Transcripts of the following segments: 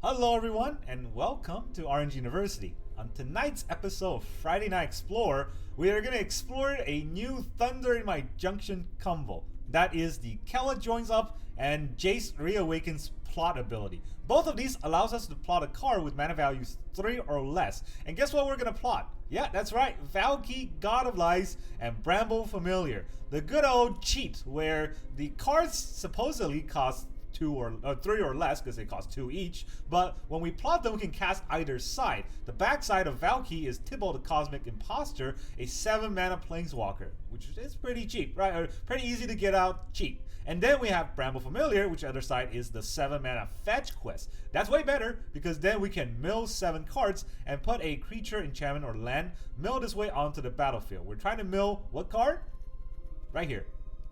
Hello everyone and welcome to Orange University. On tonight's episode of Friday Night Explorer, we are going to explore a new Thunder in My Junction combo. That is the Kellan Joins Up and Jace Reawakened's plot ability. Both of these allows us to plot a card with mana values 3 or less. And guess what we're going to plot? Yeah, that's right, Valki, God of Lies, and Bramble Familiar. The good old cheat where the cards supposedly cost 2 or 3 or less because they cost 2 each, but when we plot them we can cast either side. The backside of Valki is Tibble the Cosmic Imposter, a 7 mana planeswalker, which is pretty cheap, right? Or pretty easy to get out cheap. And then we have Bramble Familiar, which the other side is the 7 mana fetch quest. That's way better because then we can mill 7 cards and put a creature, enchantment, or land mill this way onto the battlefield. We're trying to mill what card? Right here.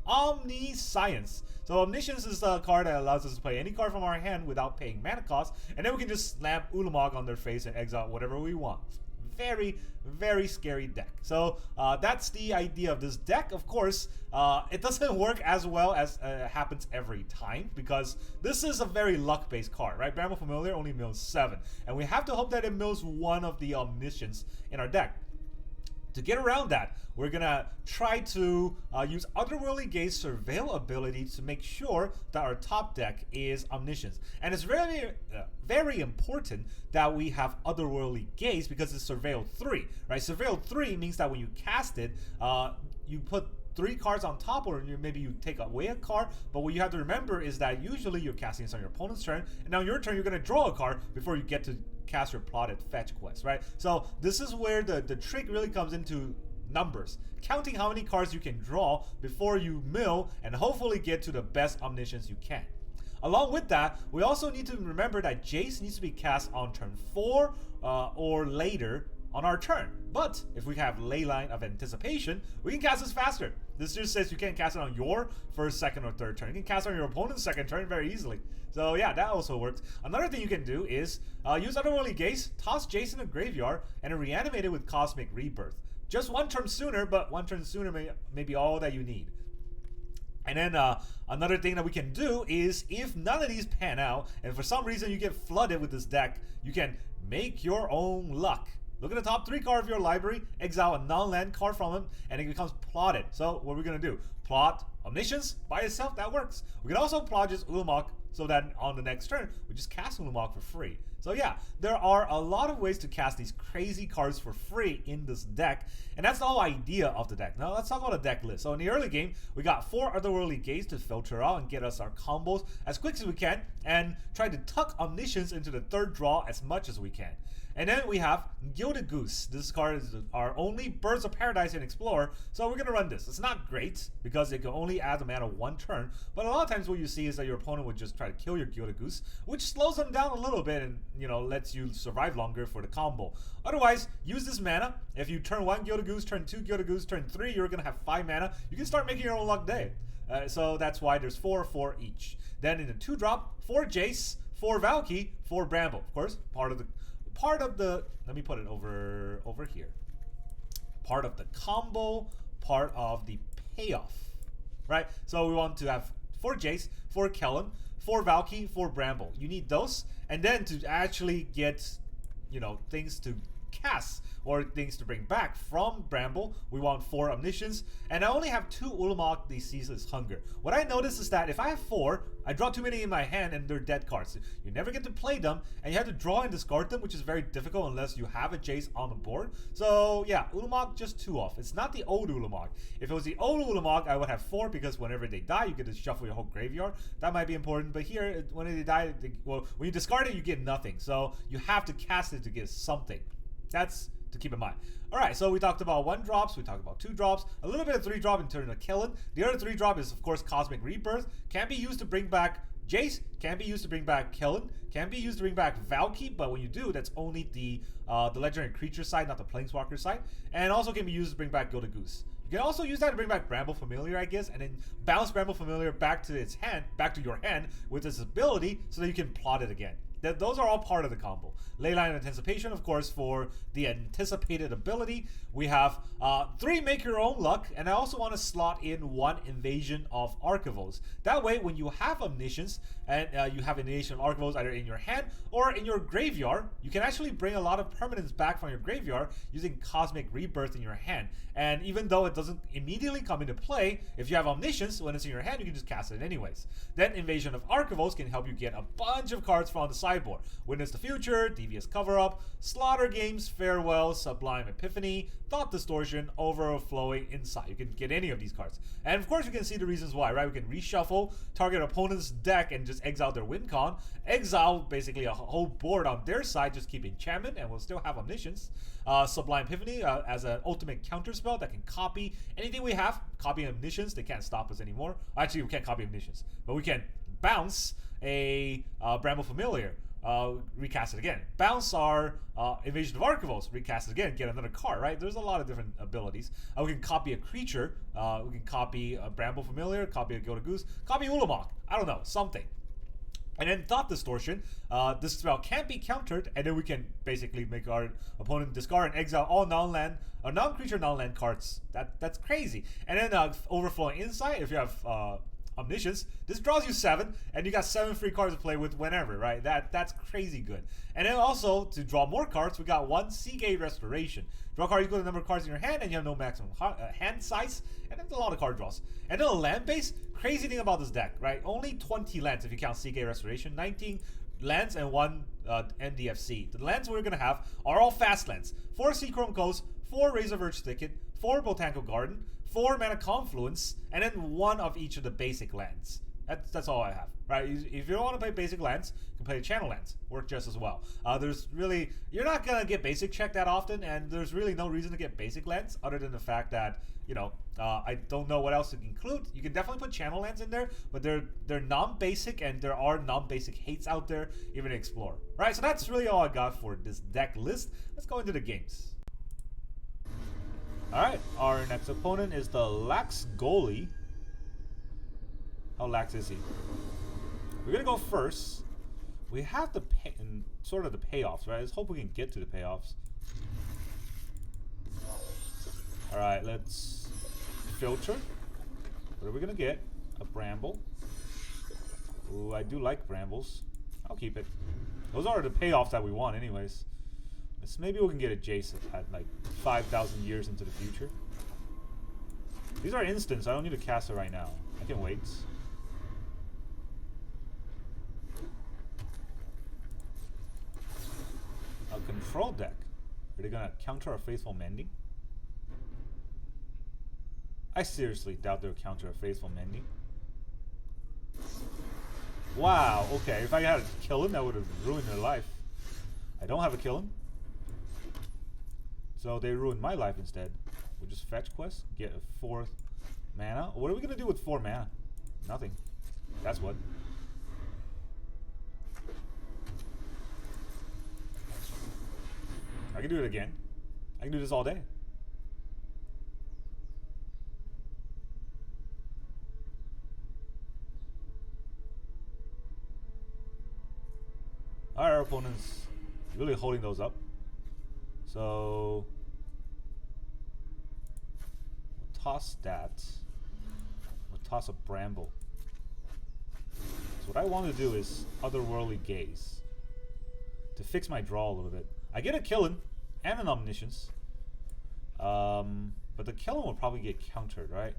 Omniscience. So Omniscience is a card that allows us to play any card from our hand without paying mana cost, and then we can just slam Ulamog on their face and exile whatever we want. Very, very scary deck. So that's the idea of this deck. Of course, it doesn't work as well as happens every time because this is a very luck-based card, right? Bramble Familiar only mills 7, and we have to hope that it mills one of the Omniscience in our deck. To get around that, we're gonna try to use Otherworldly Gaze Surveil ability to make sure that our top deck is Omniscience. And it's very, very important that we have Otherworldly Gaze because it's Surveil 3, right? Surveil 3 means that when you cast it, you put 3 cards on top, or maybe you take away a card, but what you have to remember is that usually you're casting this on your opponent's turn, and on your turn you're gonna draw a card before you get to cast your plotted fetch quest, right? So this is where the trick really comes into numbers, counting how many cards you can draw before you mill and hopefully get to the best Omniscience you can. Along with that, we also need to remember that Jace needs to be cast on turn 4 or later on our turn. But if we have Leyline of Anticipation, we can cast this faster. This just says you can't cast it on your first, second, or third turn. You can cast it on your opponent's second turn very easily. So yeah, that also works. Another thing you can do is use Otherworldly Gaze, toss Jace in the graveyard, and reanimate it with Cosmic Rebirth. Just one turn sooner, but one turn sooner may be all that you need. And then another thing that we can do is if none of these pan out, and for some reason you get flooded with this deck, you can make your own luck. Look at the top 3 card of your library, exile a non-land card from him, and it becomes plotted. So what are we going to do? Plot Omniscience by itself, that works. We can also plot just Ulamog so that on the next turn, we just cast Ulamog for free. So yeah, there are a lot of ways to cast these crazy cards for free in this deck, and that's the whole idea of the deck. Now let's talk about the deck list. So in the early game, we got 4 Otherworldly Gaze to filter out and get us our combos as quick as we can, and try to tuck Omniscience into the 3rd draw as much as we can. And then we have Gilded Goose. This card is our only Birds of Paradise in Explorer, so we're going to run this. It's not great because it can only add the mana 1 turn, but a lot of times what you see is that your opponent would just try to kill your Gilded Goose, which slows them down a little bit and, you know, lets you survive longer for the combo. Otherwise, use this mana. If you turn 1 Gilded Goose, turn 2 Gilded Goose, turn 3, you're going to have 5 mana. You can start making your own luck day. So that's why there's 4 each. Then in the 2-drop, 4 Jace, 4 Valki, 4 Bramble. Of course, part of the let me put it over here. Part of the combo, part of the payoff, right? So we want to have 4 Jace, 4 Kellan, 4 Valki, 4 Bramble. You need those, and then to actually get, you know, things to cast or things to bring back from Bramble, we want 4 Omniscience, and I only have 2 Ulamog the Ceaseless Hunger. What I noticed is that if I have 4, I draw too many in my hand and they're dead cards. You never get to play them, and you have to draw and discard them, which is very difficult unless you have a Jace on the board. So yeah, Ulamog just 2 off. It's not the old Ulamog. If it was the old Ulamog, I would have 4 because whenever they die, you get to shuffle your whole graveyard. That might be important, but here, when they die, well, when you discard it, you get nothing. So you have to cast it to get something. That's to keep in mind. Alright, so we talked about 1-drops, we talked about 2-drops, a little bit of 3-drop in turn of Kellan. The other 3-drop is, of course, Cosmic Rebirth. Can be used to bring back Jace, can be used to bring back Kellan, can be used to bring back Valki, but when you do, that's only the legendary creature side, not the planeswalker side. And also can be used to bring back Gilded Goose. You can also use that to bring back Bramble Familiar, I guess, and then bounce Bramble Familiar back to its hand, back to your hand with its ability so that you can plot it again. Those are all part of the combo. Leyline of Anticipation, of course, for the anticipated ability. We have 3 Make Your Own Luck, and I also want to slot in 1 Invasion of Archivals. That way, when you have Omniscience, and you have Invasion of Archivals either in your hand or in your graveyard, you can actually bring a lot of permanents back from your graveyard using Cosmic Rebirth in your hand. And even though it doesn't immediately come into play, if you have Omniscience, when it's in your hand, you can just cast it anyways. Then Invasion of Archivals can help you get a bunch of cards from the sideboard. Witness the Future, Devious Cover-Up, Slaughter Games, Farewell, Sublime Epiphany, Thought Distortion, Overflowing Insight. You can get any of these cards. And of course you can see the reasons why, right? We can reshuffle, target opponent's deck and just exile their win con. Exile basically a whole board on their side, just keep enchantment and we'll still have Omniscience. Sublime Epiphany as an ultimate counter spell that can copy anything we have. Copy Omniscience, they can't stop us anymore. Actually, we can't copy Omniscience, but we can bounce a Bramble Familiar. Recast it again. Bounce our Invasion of Archivals, recast it again, get another card, right? There's a lot of different abilities. We can copy a creature, we can copy a Bramble Familiar, copy a Gilded Goose, copy Ulamog, I don't know, something. And then Thought Distortion, this spell can't be countered, and then we can basically make our opponent discard and exile all non-land, or non-creature non-land cards. That's crazy. And then Overflowing Insight, if you have Omniscience, this draws you 7, and you got 7 free cards to play with whenever, right? That's crazy good. And then also, to draw more cards, we got 1 Seagate Restoration. Draw a card equal to the number of cards in your hand, and you have no maximum hand size, and that's a lot of card draws. And then a land base, crazy thing about this deck, right? Only 20 lands if you count Seagate Restoration, 19 lands and 1 NDFC. The lands we're gonna have are all fast lands. 4 Seachrome Coast, 4 Razorverge Thicket, 4 Botanical Garden, 4 Mana Confluence, and then 1 of each of the basic lands. That's all I have, right? If you don't want to play basic lands, you can play channel lands. Work just as well. There's really, you're not going to get basic check that often, and there's really no reason to get basic lands other than the fact that, you know, I don't know what else to include. You can definitely put channel lands in there, but they're non-basic, and there are non-basic hates out there, even to explore. Right, so that's really all I got for this deck list. Let's go into the games. Alright, our next opponent is the Lax Goalie. How lax is he? We're gonna go first. We have the sort of the payoffs, right? Let's hope we can get to the payoffs. Alright, let's filter. What are we gonna get? A Bramble. Ooh, I do like Brambles. I'll keep it. Those are the payoffs that we want anyways. Maybe we can get a Jace at like 5,000 years into the future. These are instants. I don't need to cast it right now. I can wait. A control deck. Are they gonna counter our Faithful Mending? I seriously doubt they'll counter a Faithful Mending. Wow, okay. If I had a Kellan, that would have ruined their life. I don't have a Kellan. So they ruined my life instead. We'll just fetch quest, get a 4th mana. What are we gonna do with 4 mana? Nothing. That's what. I can do it again. I can do this all day. Our opponent's really holding those up. So we'll toss that. We'll toss a Bramble. So what I want to do is Otherworldly Gaze to fix my draw a little bit. I get a Kellan and an Omniscience, but the Kellan will probably get countered, right?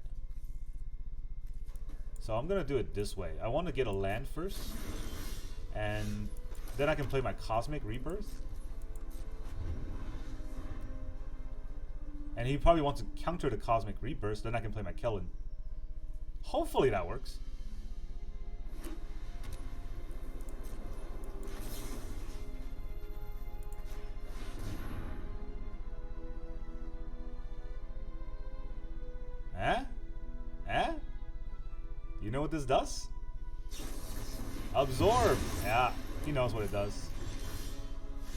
So I'm gonna do it this way. I want to get a land first, and then I can play my Cosmic Rebirth. And he probably wants to counter the Cosmic Rebirth, then I can play my Kellan. Hopefully that works. You know what this does? Absorb! Yeah, he knows what it does.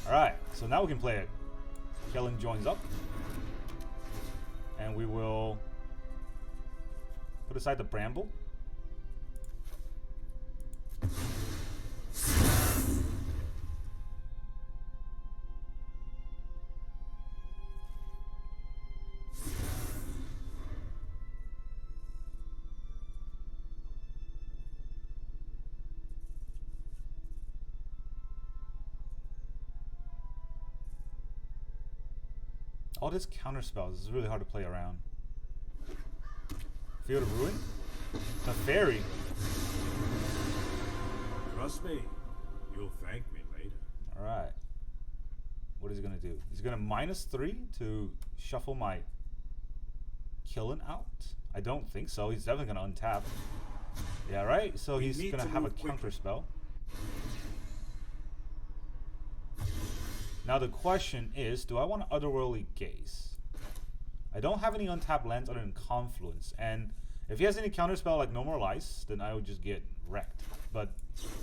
Alright, so now we can play it. Kellan Joins Up. And we will put aside the Bramble. All this counter spells is really hard to play around. Field of Ruin? The fairy. Trust me, you'll thank me later. Alright. What is he gonna do? He's gonna -3 to shuffle my Kellan out? I don't think so. He's definitely gonna untap. Yeah, right? So he's gonna have a counter spell. Now the question is, do I want to Otherworldly Gaze? I don't have any untapped lands other than Confluence, and if he has any counter spell like No More Lice, then I would just get wrecked. But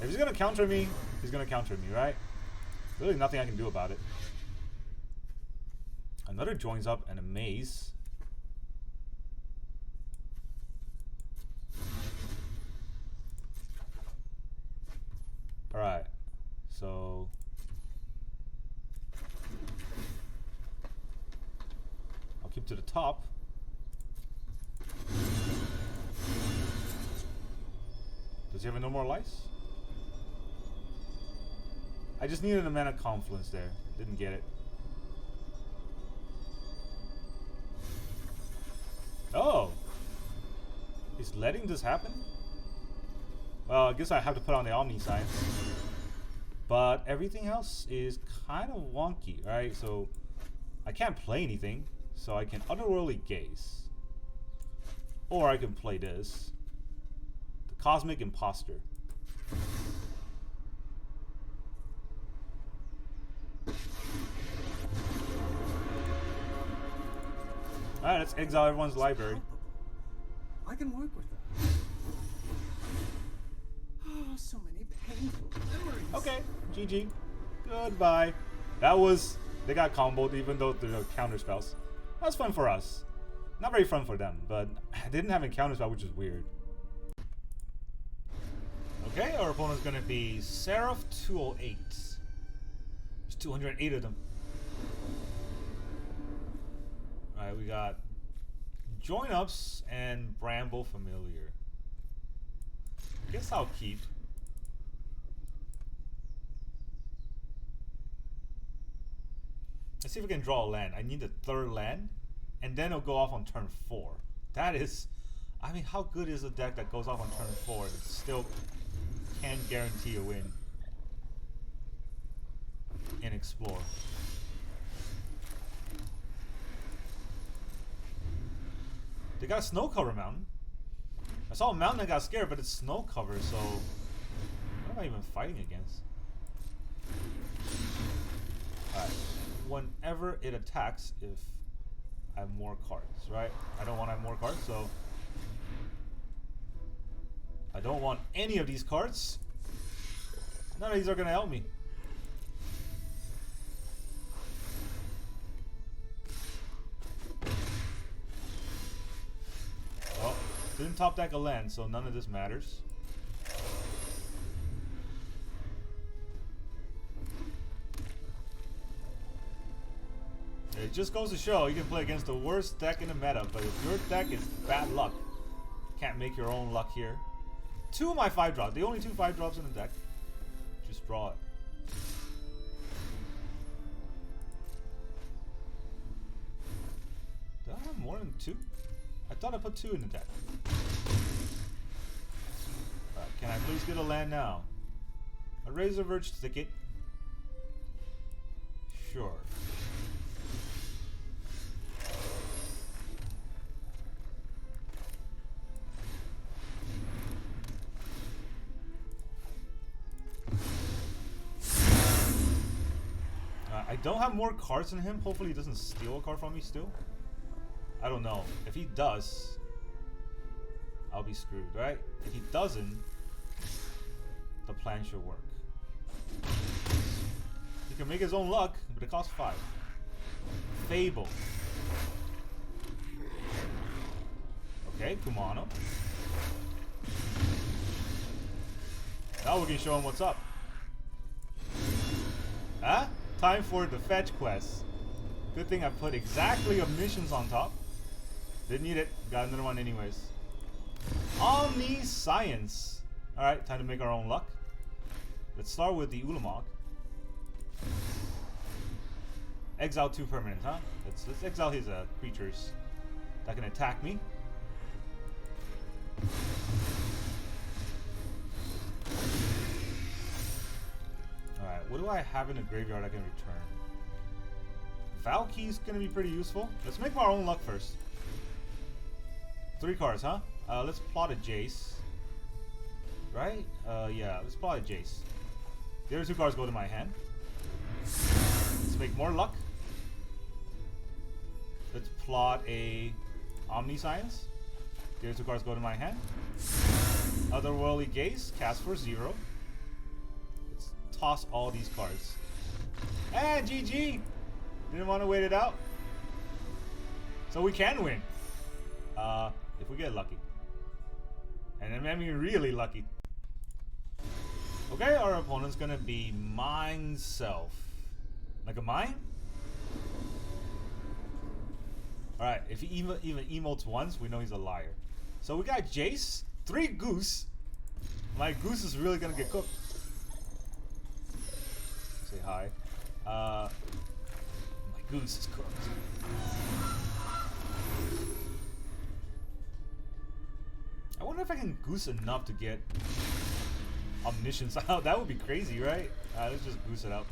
if he's gonna counter me, he's gonna counter me, right? Really nothing I can do about it. Another Joins Up and a Maze. Alright, so I'll keep to the top. Does he have a No More Lice? I just needed a mana Confluence there. Didn't get it. Oh! He's letting this happen? Well, I guess I have to put on the Omniscience. But everything else is kind of wonky, right? So I can't play anything. So I can Otherworldly Gaze. Or I can play this. The Cosmic Imposter. Alright, let's exile everyone's library. I can work with that. Oh, so many painful memories. Okay, GG. Goodbye. That was... They got comboed even though they're counter spells. That was fun for us. Not very fun for them, but I didn't have a counter spell, which is weird. Okay, our opponent's gonna be Seraph 208. There's 208 of them. Alright, we got Join Ups and Bramble Familiar. Guess I'll keep. Let's see if we can draw a land. I need the third land, and then it'll go off on turn 4. That is, I mean, how good is a deck that goes off on turn 4 that still can't guarantee a win in Explore? They got a snow cover mountain. I saw a mountain that got scared, but it's snow cover, so what am I even fighting against? Alright. Whenever it attacks, if I have more cards, right? I don't want to have more cards, so I don't want any of these cards. None of these are going to help me. Well, didn't top deck a land, so none of this matters. It just goes to show you can play against the worst deck in the meta, but if your deck is bad luck, can't make your own luck here. 2 of my 5 drops, the only 2 5 drops in the deck. Just draw it. Do I have more than 2? I thought I put 2 in the deck. Alright, can I please get a land now? A Razorverge Thicket. Sure. I don't have more cards than him. Hopefully he doesn't steal a card from me still. I don't know. If he does, I'll be screwed, right? If he doesn't, the plan should work. He can make his own luck, but it costs 5. Fable. Okay, Kumano. Now we can show him what's up. Huh? Time for the fetch quest. Good thing I put exactly Omniscience on top. Didn't need it. Got another one anyways. Omniscience. Alright, time to make our own luck. Let's start with the Ulamog. Exile 2 permanents, huh? Let's exile his creatures that can attack me. Alright, what do I have in the graveyard I can return? Valky's gonna be pretty useful. Let's make our own luck first. 3 cards, huh? Let's plot a Jace. Right? Yeah, let's plot a Jace. The other 2 cards go to my hand. Let's make more luck. Let's plot a Omniscience. The other 2 cards go to my hand. Otherworldly Gaze, cast for 0. Let's toss all these cards. And GG! Didn't want to wait it out. So we can win. If we get lucky. And I mean really lucky. Okay, our opponent's gonna be Mine Self. Like a mine? Alright, if he even emotes once, we know he's a liar. So we got Jace, 3 Goose. My Goose is really gonna get cooked. Say hi. My Goose is cooked. I wonder if I can Goose enough to get Omniscience out. That would be crazy, right? Let's just Goose it out.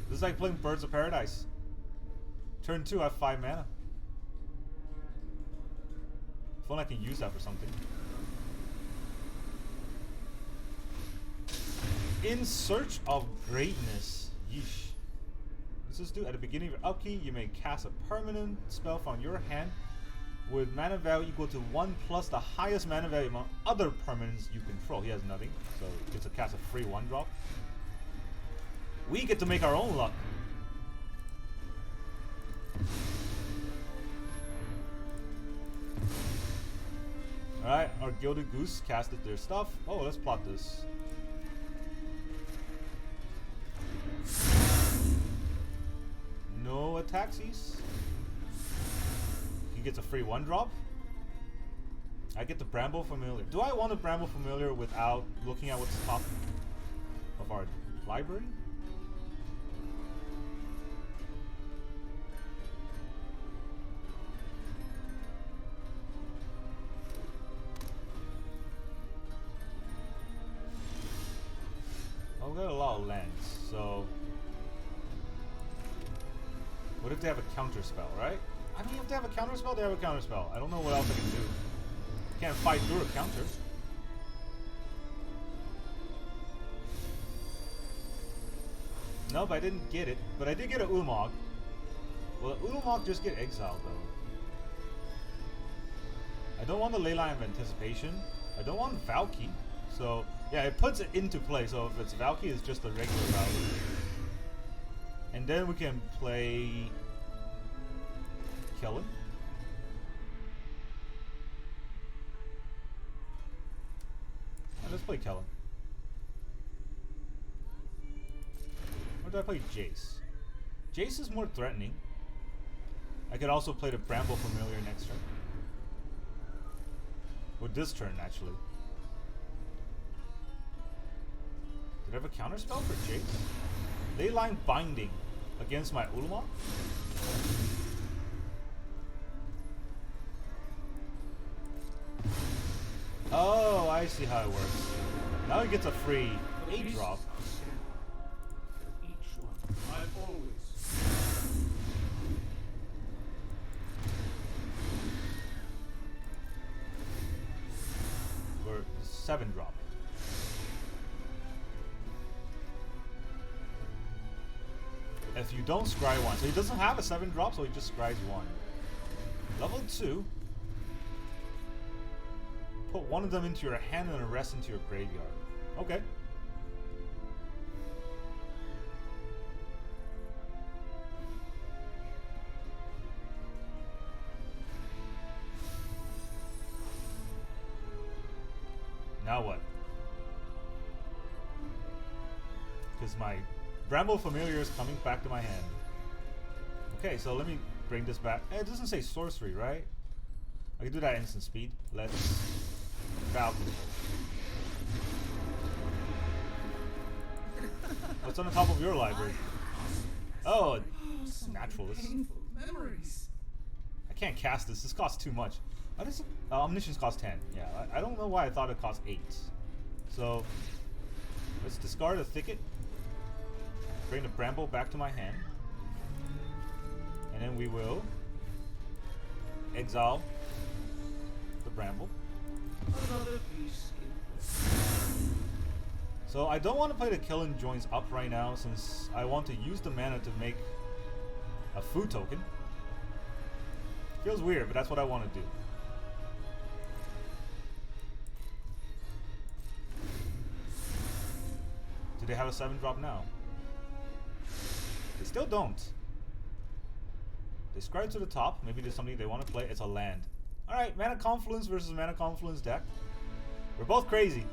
This is like playing Birds of Paradise. Turn 2, I have 5 mana. If only I can use that for something. In Search of Greatness. Yeesh. What's this do? At the beginning of your upkeep, you may cast a permanent spell from your hand with mana value equal to 1 plus the highest mana value among other permanents you control. He has nothing, so he gets to cast a free 1-drop. We get to make our own luck. Alright, our Gilded Goose casted their stuff. Oh, let's plot this. No attacksies. He gets a free 1-drop. I get the Bramble Familiar. Do I want a Bramble Familiar without looking at what's top of our library? I've got a lot of lands, so what if they have a counter spell, right? I mean, if they have a counter spell, they have a counter spell. I don't know what else I can do. Can't fight through a counter. Nope, I didn't get it, but I did get a Ulamog. Will the Ulamog just get exiled though? I don't want the Leyline of Anticipation. I don't want Valky. So yeah, it puts it into play. So if it's Valky, it's just a regular Valky. And then we can play Kellan. Let's play Kellan. Or do I play Jace? Jace is more threatening. I could also play the Bramble Familiar next turn. Or this turn, actually. Did I have a counterspell for Jace? Leyline Binding against my Ulamog? Oh, I see how it works. Now he gets a free 8-drop. Each one, I've always. Or 7-drop. If you don't scry 1, so he doesn't have a 7-drop, so he just scries 1. Level 2. Put one of them into your hand and the rest into your graveyard. Okay. Now what? Because my Bramble Familiar is coming back to my hand. Okay, so let me bring this back. It doesn't say sorcery, right? I can do that instant speed. Let's Falcon. What's on the top of your library? Oh, So many Naturalist. painful memories. I can't cast this. This costs too much. Why does Omniscience cost 10? Yeah, I don't know why I thought it cost 8. So, let's discard a Thicket. Bring the Bramble back to my hand. And then we will exile the Bramble. Another piece. So I don't want to play the Kellan Joins Up right now since I want to use the mana to make a food token. Feels weird, but that's what I want to do. Do they have a 7-drop now? They still don't. They scry to the top. Maybe there's something they want to play. It's a land. Alright, Mana Confluence versus Mana Confluence deck. We're both crazy.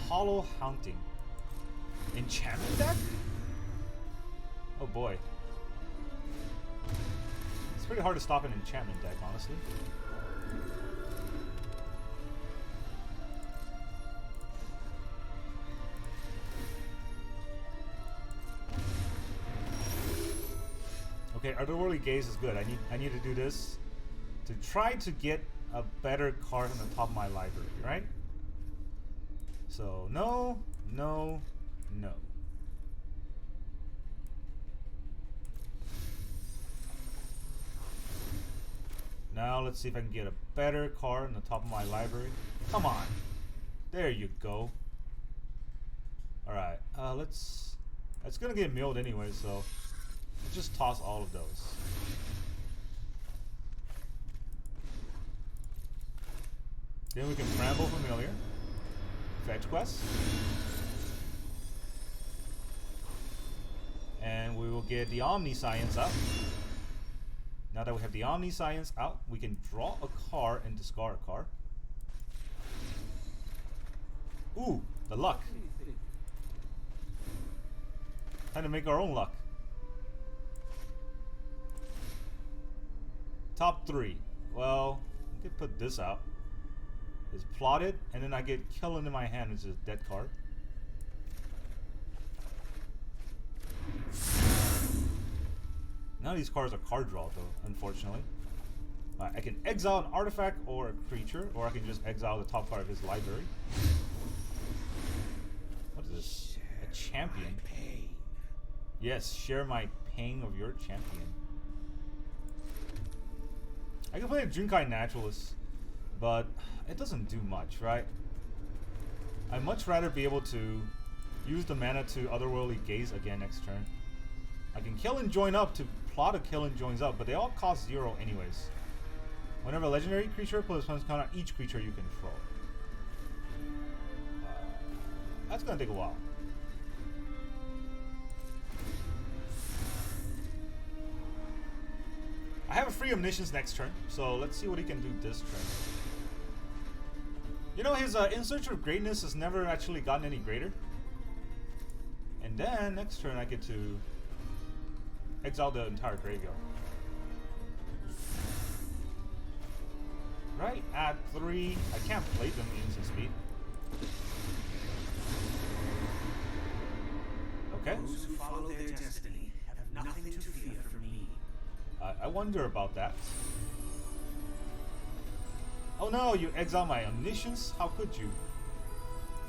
Hollow Haunting. Enchantment deck? Oh boy. It's pretty hard to stop an enchantment deck, honestly. Okay, Otherworldly Gaze is good. I need to do this to try to get a better card on the top of my library, right? So no, no, no. Now let's see if I can get a better card on the top of my library. Come on. There you go. Alright, it's gonna get milled anyway, so let's just toss all of those. Then we can Bramble Familiar. Fetch quest. And we will get the Omniscience up. Now that we have the Omniscience out, we can draw a card and discard a card. Ooh, the luck. Time to make our own luck. Top 3. Well, we could put this out. It's plotted, and then I get Kellan in my hand, which is a dead card. None of these cards are card draw, though, unfortunately. I can exile an artifact or a creature, or I can just exile the top card of his library. What is this? A champion? Yes, share my pain of your champion. I can play a Junkai Naturalist, but it doesn't do much, right? I'd much rather be able to use the mana to Otherworldly Gaze again next turn. I can Kellan Join Up to plot a Kellan Joins Up, but they all cost 0 anyways. Whenever a legendary creature puts +1 count on each creature you control. That's gonna take a while. I have a free Omniscience next turn, so let's see what he can do this turn. You know, his In Search of Greatness has never actually gotten any greater. And then, next turn I get to exile the entire graveyard. Right at 3, I can't play them instant speed. Okay. Those who follow their destiny have nothing to fear from me. I wonder about that. Oh no, you exile my Omniscience? How could you?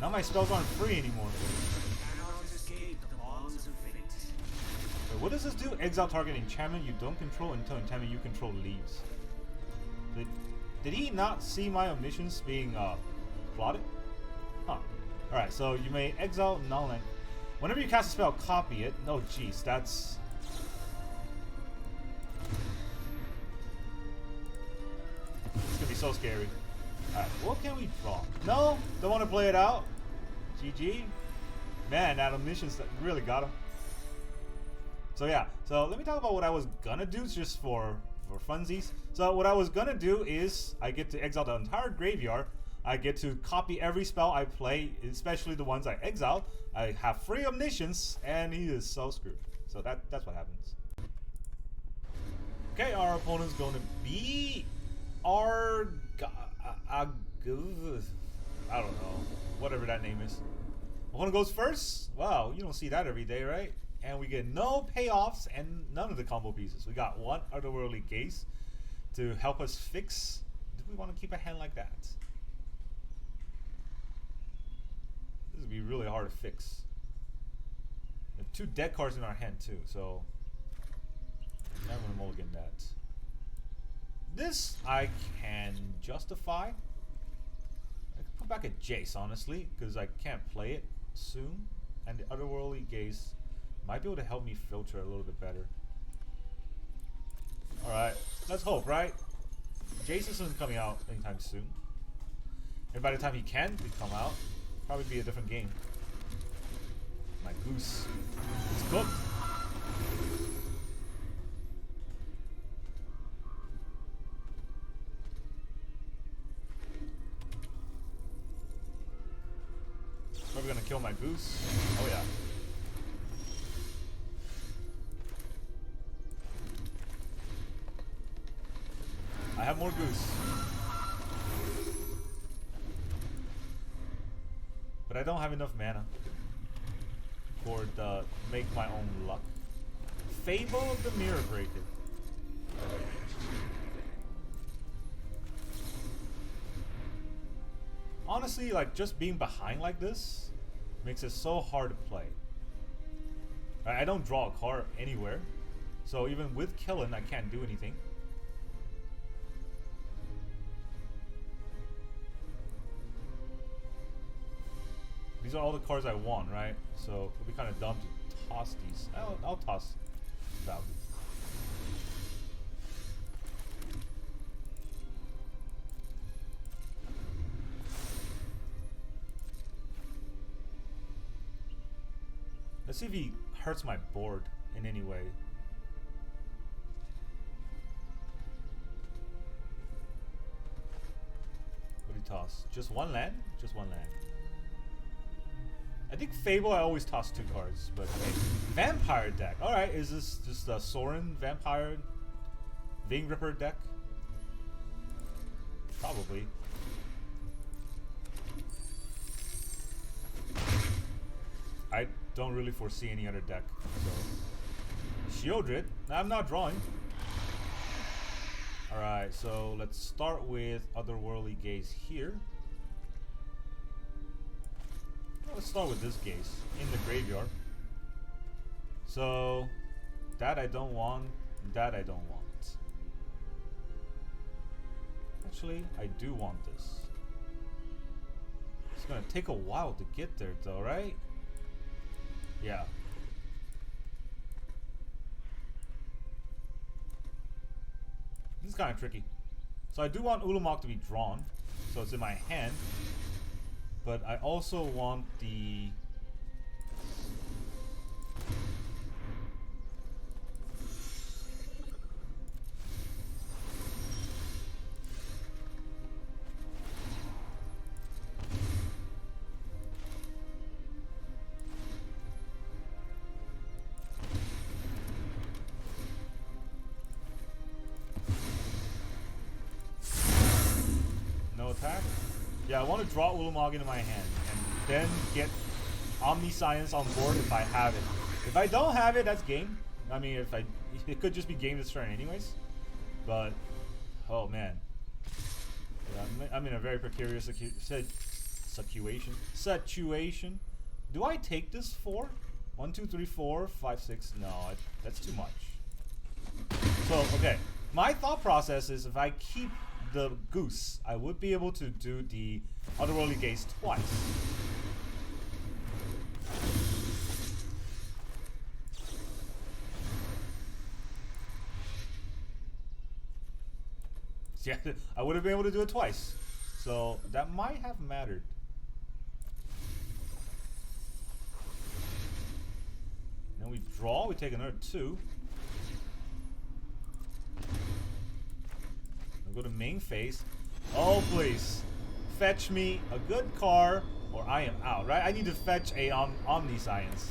Now my spells aren't free anymore. Cannot escape the bonds of fate. Wait, what does this do? Exile target enchantment you don't control until enchantment you control leaves. Did he not see my Omniscience being plotted? Huh. Alright, so you may exile null. Whenever you cast a spell, copy it. Oh jeez, that's... It's gonna be so scary. Alright, what can we draw? No? Don't want to play it out? GG? Man, that Omniscience really got him. So yeah, so let me talk about what I was gonna do just for funsies. So what I was gonna do is I get to exile the entire graveyard. I get to copy every spell I play, especially the ones I exiled. I have free Omniscience, and he is so screwed. So that's what happens. Okay, our opponent's going to be I don't know, whatever that name is. Opponent goes first. Wow, you don't see that every day, right? And we get no payoffs and none of the combo pieces. We got one Otherworldly Gaze to help us fix. Do we want to keep a hand like that? This would be really hard to fix. We have 2 deck cards in our hand too, so I'm gonna mulligan that. This I can justify. I could put back a Jace, honestly, because I can't play it soon. And the Otherworldly Gaze might be able to help me filter a little bit better. Alright, let's hope, right? Jace isn't coming out anytime soon. And by the time he can come out, probably be a different game. My goose is cooked. Probably gonna kill my goose. Oh yeah. I have more goose. But I don't have enough mana for the make my own luck. Fable of the Mirror Breaker. Honestly, like, just being behind like this makes it so hard to play. I don't draw a card anywhere, so even with Kellan, I can't do anything. These are all the cards I want, right? So it'll be kind of dumb to toss these. I'll toss Valve. Let's see if he hurts my board in any way. What did he toss? Just one land? Just one land. I think Fable I always toss 2 cards, but okay. Vampire deck. Alright, is this just a Sorin Vampire Vein Ripper deck? Probably. I don't really foresee any other deck. So Shieldred. I'm not drawing. Alright, so let's start with Otherworldly Gaze here. Let's start with this Gaze in the graveyard. So that I don't want, that I don't want. Actually, I do want this. It's gonna take a while to get there though, right? Yeah. This is kind of tricky. So I do want Ulamog to be drawn, so it's in my hand. But I also want the... No attack? Yeah, I want to draw Ulamog into my hand and then get Omniscience on board if I have it. If I don't have it, that's game. I mean, it could just be game this turn anyways. But, oh man. Yeah, I'm in a very precarious situation. Do I take this 4? 1, 2, 3, 4, 5, 6? No, that's too much. So, okay. My thought process is if I keep the goose, I would be able to do the Otherworldly Gaze twice. Yeah, I would have been able to do it twice. So that might have mattered. Then we draw, we take another 2. Go to main phase. Oh, please. Fetch me a good card or I am out, right? I need to fetch a Omniscience.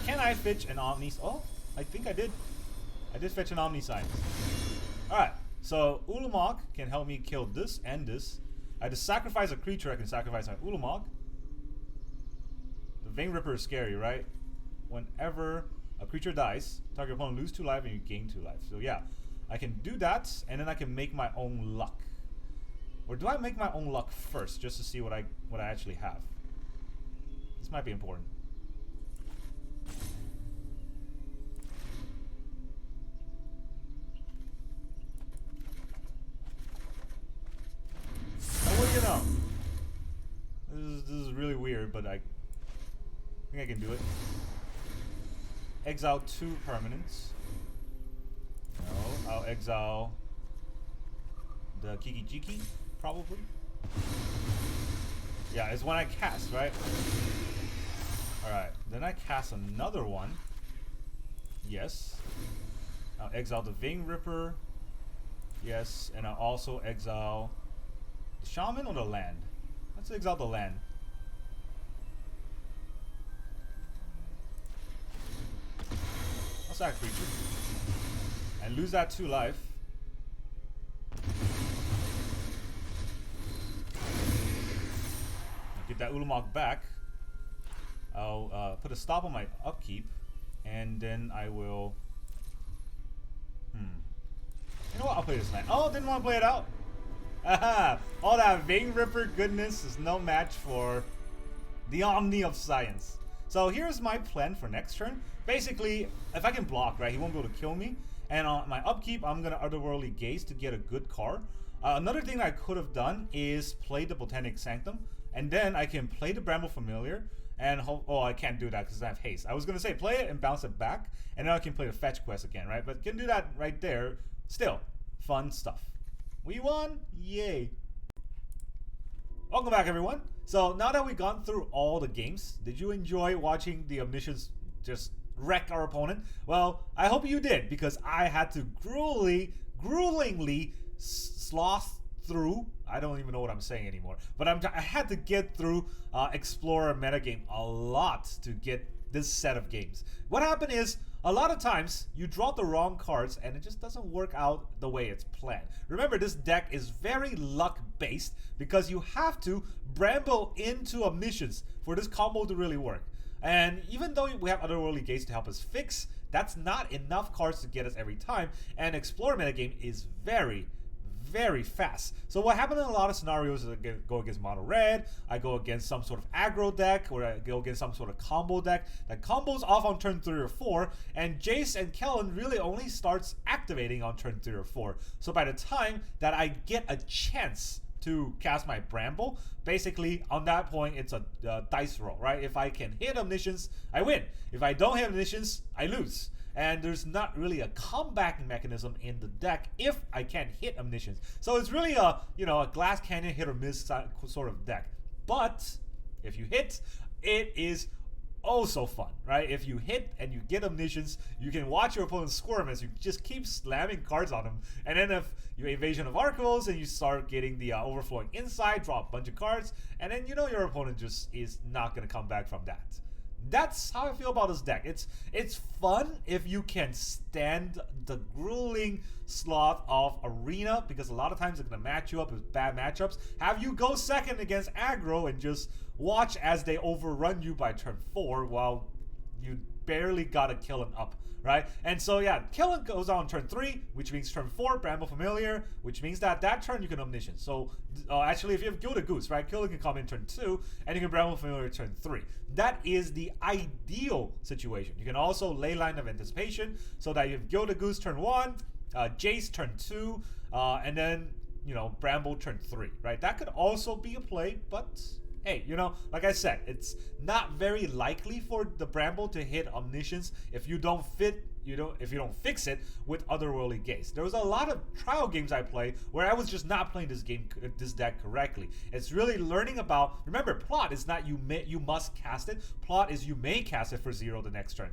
Can I fetch an Omnis? Oh, I think I did. I did fetch an Omniscience. Alright, so Ulamog can help me kill this and this. I had to sacrifice a creature, I can sacrifice my Ulamog. Vein Ripper is scary, right? Whenever a creature dies, target opponent lose 2 life and you gain 2 life. So yeah, I can do that, and then I can make my own luck. Or do I make my own luck first, just to see what I actually have? This might be important. Oh, what do you know? This is really weird, but I think I can do it. Exile 2 permanents. No, I'll exile the Kiki Jiki, probably. Yeah, it's when I cast, right? Alright, then I cast another one. Yes. I'll exile the Vein Ripper. Yes, and I'll also exile the Shaman or the land. Let's exile the land. I'll sack creature. And lose that 2 life. Get that Ulamog back. I'll put a stop on my upkeep. And then I will... You know what? I'll play this land. Oh, didn't want to play it out. Aha! All that Vein Ripper goodness is no match for the Omni of Science. So here's my plan for next turn. Basically, if I can block, right, he won't be able to kill me. And on my upkeep, I'm going to Otherworldly Gaze to get a good card. Another thing I could have done is play the Botanical Sanctum. And then I can play the Bramble Familiar. And oh, I can't do that because I have haste. I was going to say play it and bounce it back. And then I can play the fetch quest again, right? But can do that right there. Still, fun stuff. We won! Yay! Welcome back, everyone. So now that we've gone through all the games, did you enjoy watching the Omniscience just wreck our opponent? Well, I hope you did, because I had to gruelingly sloth through. I don't even know what I'm saying anymore. But I had to get through Explorer metagame a lot to get this set of games. What happened is, a lot of times, you draw the wrong cards and it just doesn't work out the way it's planned. Remember, this deck is very luck-based because you have to Bramble into Omniscience for this combo to really work. And even though we have Otherworldly Gaze to help us fix, that's not enough cards to get us every time. And Explorer metagame is very fast. So what happened in a lot of scenarios is I go against mono red, I go against some sort of aggro deck, or I go against some sort of combo deck that combos off on turn 3 or 4, and Jace and Kellan really only starts activating on turn 3 or 4. So by the time that I get a chance to cast my Bramble, basically on that point it's a dice roll, right? If I can hit Omniscience, I win. If I don't hit Omniscience, I lose. And there's not really a comeback mechanism in the deck if I can't hit Omniscience. So it's really a, you know, a glass cannon hit or miss sort of deck. But if you hit, it is oh so fun, right? If you hit and you get Omniscience, you can watch your opponent squirm as you just keep slamming cards on them. And then if you Evasion of Archivals and you start getting the Overflowing Insight, draw a bunch of cards, and then you know your opponent just is not going to come back from that. That's how I feel about this deck. It's fun if you can stand the grueling sloth of Arena, because a lot of times it's going to match you up with bad matchups. Have you go second against aggro and just watch as they overrun you by turn 4 while you barely got a Kellan up, right? And so yeah, Kellan goes on turn 3, which means turn 4, Bramble Familiar, which means that turn you can Omniscience. So actually, if you have Gilded Goose, right, Kellan can come in turn 2, and you can Bramble Familiar turn 3. That is the ideal situation. You can also Leyline of Anticipation, so that you have Gilded Goose turn 1, Jace turn 2, and then, you know, Bramble turn 3, right? That could also be a play, but hey, you know, like I said, it's not very likely for the Bramble to hit Omniscience if you don't fix it with Otherworldly Gaze. There was a lot of trial games I played where I was just not playing this deck correctly. It's really learning about. Remember, plot is not you must cast it. Plot is you may cast it for 0 the next turn.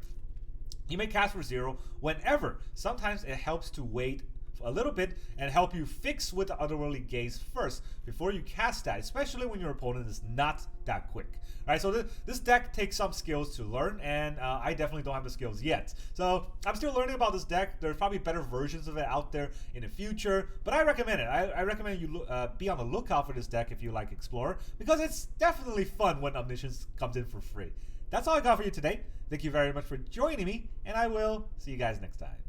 You may cast for 0 whenever. Sometimes it helps to wait a little bit and help you fix with the Otherworldly Gaze first before you cast that, especially when your opponent is not that quick. Alright, so this deck takes some skills to learn, and I definitely don't have the skills yet. So I'm still learning about this deck. There's probably better versions of it out there in the future, but I recommend it. I recommend you be on the lookout for this deck if you like Explorer, because it's definitely fun when Omniscience comes in for free. That's all I got for you today. Thank you very much for joining me, and I will see you guys next time.